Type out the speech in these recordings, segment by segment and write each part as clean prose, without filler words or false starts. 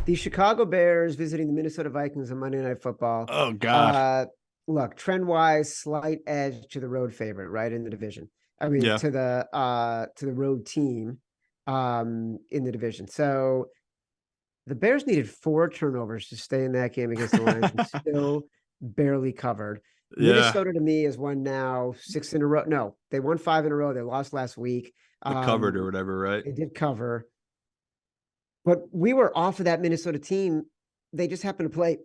The Chicago Bears visiting the Minnesota Vikings on Monday Night Football. Oh God. Look, trend-wise, slight edge to the road favorite, right, in the division. I mean, Yeah. to the road team in the division. So the Bears needed 4 turnovers to stay in that game against the Lions and still barely covered. Yeah. Minnesota to me has won now 6 in a row. No, they won 5 in a row. They lost last week. The covered or whatever, right? They did cover, but we were off of that Minnesota team. They just happened to play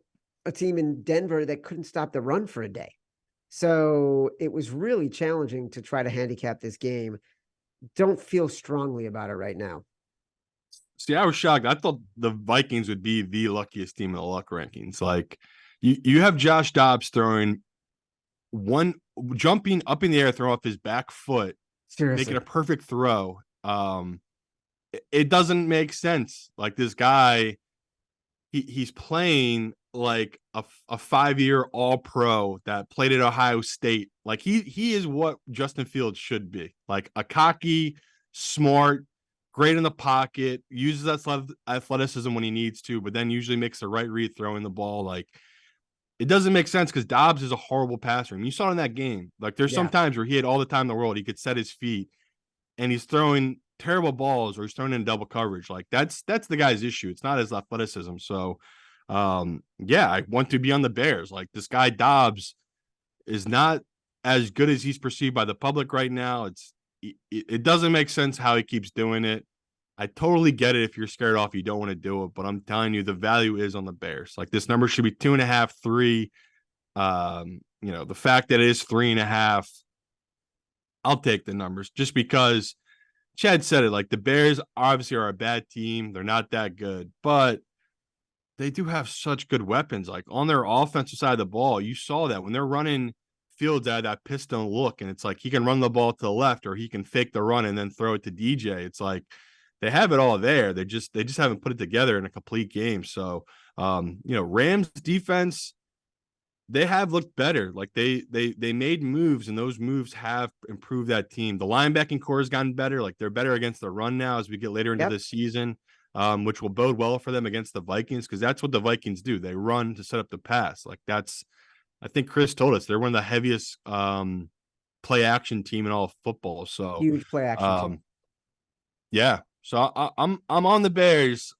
a team in Denver that couldn't stop the run for a day. So it was really challenging to try to handicap this game. Don't feel strongly about it right now. See, I was shocked. I thought the Vikings would be the luckiest team in the luck rankings. Like you have Josh Dobbs throwing jumping up in the air, throwing off his back foot, Seriously. making a perfect throw. It doesn't make sense. Like this guy, he's playing like a 5-year All-Pro that played at Ohio State. Like he is what Justin Fields should be. Like a cocky, smart, great in the pocket, uses that athleticism when he needs to, but then usually makes the right read throwing the ball. Like it doesn't make sense because Dobbs is a horrible passer. I mean, you saw it in that game. Like there's some times where he had all the time in the world. He could set his feet and he's throwing terrible balls or he's throwing in double coverage. Like that's the guy's issue. It's not his athleticism. So I want to be on the Bears. Like this guy Dobbs is not as good as he's perceived by the public right now. It doesn't make sense how he keeps doing it. I totally get it. If you're scared off, you don't want to do it, but I'm telling you, the value is on the Bears. Like this number should be 2.5, 3. The fact that it is 3.5, I'll take the numbers just because Chad said it. Like the Bears obviously are a bad team. They're not that good, but they do have such good weapons. Like on their offensive side of the ball, you saw that when they're running Fields out of that pistol look, and it's like he can run the ball to the left or he can fake the run and then throw it to DJ. It's like they have it all there. They just haven't put it together in a complete game. So Rams defense, they have looked better. Like they made moves, and those moves have improved that team. The linebacking core has gotten better. Like they're better against the run now as we get later into the season, which will bode well for them against the Vikings because that's what the Vikings do. They run to set up the pass. Like I think Chris told us they're one of the heaviest play action team in all of football. So huge play action team. Yeah. So I'm on the Bears.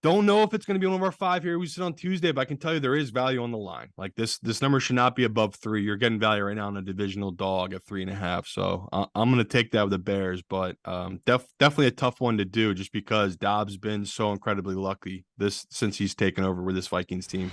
Don't know if it's going to be one of our 5 here. We sit on Tuesday, but I can tell you there is value on the line. Like this number should not be above 3. You're getting value right now on a divisional dog at 3.5. So I'm going to take that with the Bears, but definitely a tough one to do just because Dobbs been so incredibly lucky since he's taken over with this Vikings team.